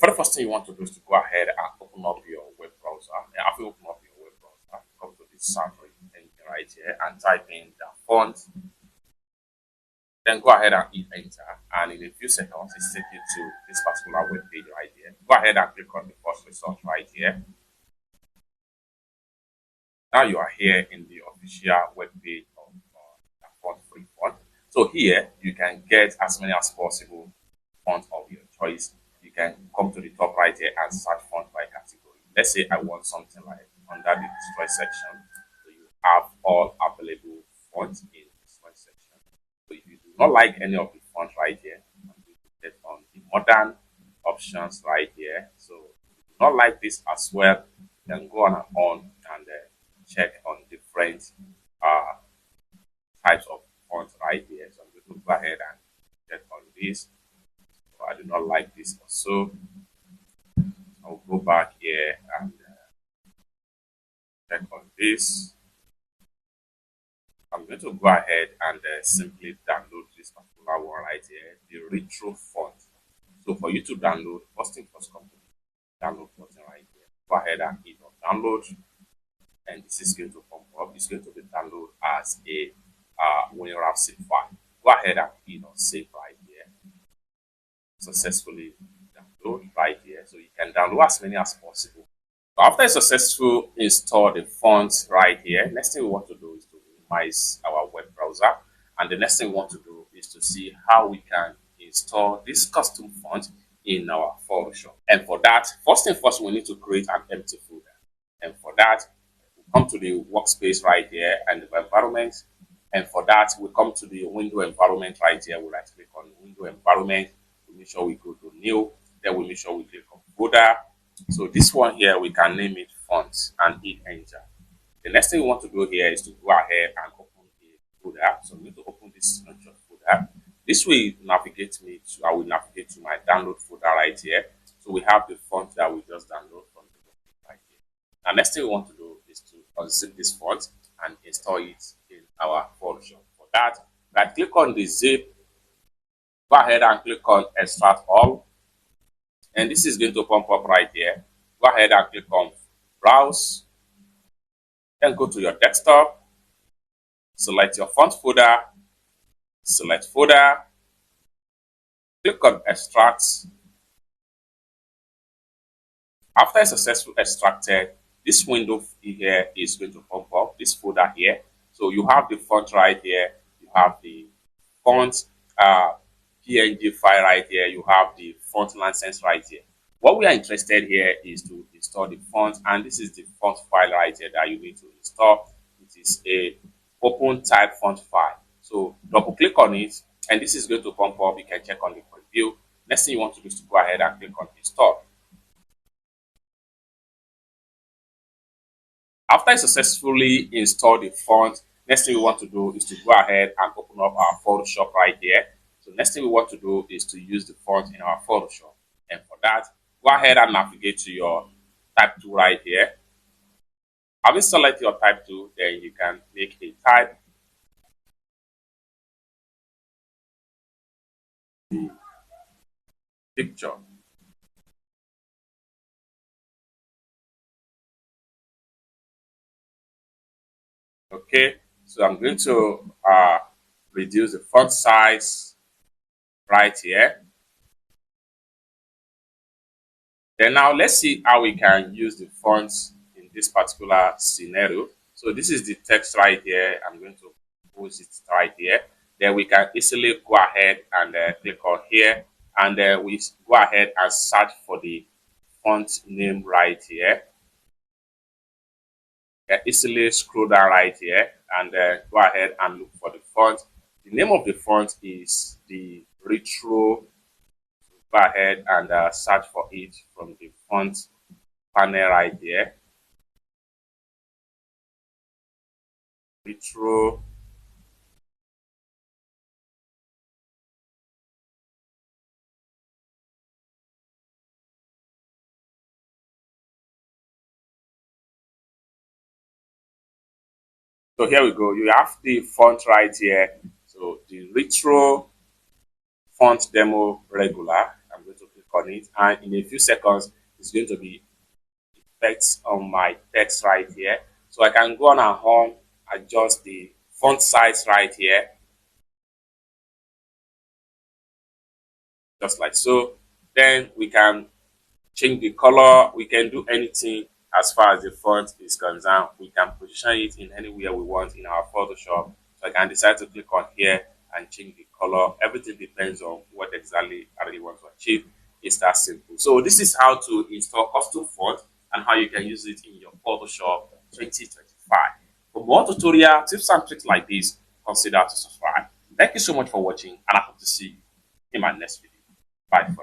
For the first thing you want to do is to go ahead and open up your web browser. After you open up your web browser, come to this Safari engine right here and type in the font. Then go ahead and hit enter, and in a few seconds, it's take you to this particular web page right here. Go ahead and click on the first result right here. Now you are here in the official web page of the font free font. So here you can get as many as possible fonts of your choice. You can come to the top right here and search font by category. Let's say I want something like under the choice section. So you have all available fonts in the choice section. So if you do not like any of the fonts right here, I'm going to get on the modern options right here. So if you do not like this as well, then go on and check on different uh, types of fonts right here. So I'm going to go ahead and check on this. So I do not like this also. I'll go back here and check on this. I'm going to go ahead and simply download this particular one right here, the retro font. So for you to download, first thing first, come to the download button right here. Go ahead and hit on download, and this is going to pop up. It's going to be downloaded as a WinRAR zip file. Go ahead and hit on save right here. Successfully download right here, so you can download as many as possible. So after a successful install the fonts right here, next thing we want to do is to minimize our web browser, and the next thing we want to do is to see how we can install this custom font in our Photoshop. And for that, first thing first, we need to create an empty folder. And for that, we come to the workspace right here and the environment. And for that, we come to the window environment right here. We right click on window environment. We make sure we go to new. Then we make sure we click on folder. So this one here, we can name it fonts and hit enter. The next thing we want to do here is to go ahead and open a folder. So we need to open this folder. This will navigate me to, I will navigate to my download folder right here. So we have the font that we just download from the document right here. Now, next thing we want to do is to unzip this font and install it in our Photoshop. For that, right click on the zip, go ahead and click on extract all. And this is going to pop up right here. Go ahead and click on browse. Then go to your desktop, select your font folder, select folder, click on extract. After it's successfully extracted, this window here is going to pop up, this folder here. So you have the font right here, you have the font PNG file right here, you have the font license right here. What we are interested here is to install the font, and this is the font file right here that you need to install. It is a open type font file. So double click on it, and this is going to pop up. You can check on the preview. Next thing you want to do is to go ahead and click on install. After I successfully install the font, next thing we want to do is to go ahead and open up our Photoshop right here. So next thing we want to do is to use the font in our Photoshop. And for that, go ahead and navigate to your type tool right here. Having selected your type tool, then you can make a type. The picture. Okay, so I'm going to reduce the font size right here. Then now let's see how we can use the fonts in this particular scenario. So this is the text right here. I'm going to post it right here. Then we can easily go ahead and click on here, and we go ahead and search for the font name right here. You can easily scroll down right here and go ahead and look for the font. The name of the font is the Retro. Go ahead and search for it from the font panel right here. Retro. So here we go. You have the font right here. So the Retro font demo regular. I'm going to click on it, and in a few seconds, it's going to be effects on my text right here. So I can go on and home, adjust the font size right here, just like so. Then we can change the color. We can do anything as far as the font is concerned. We can position it in anywhere we want in our Photoshop. So I can decide to click on here and change the color. Everything depends on what exactly I really want to achieve. It's that simple. So this is how to install custom font and how you can use it in your Photoshop 2025. For more tutorial tips and tricks like this, consider to subscribe. Thank you so much for watching, and I hope to see you in my next video. Bye for now.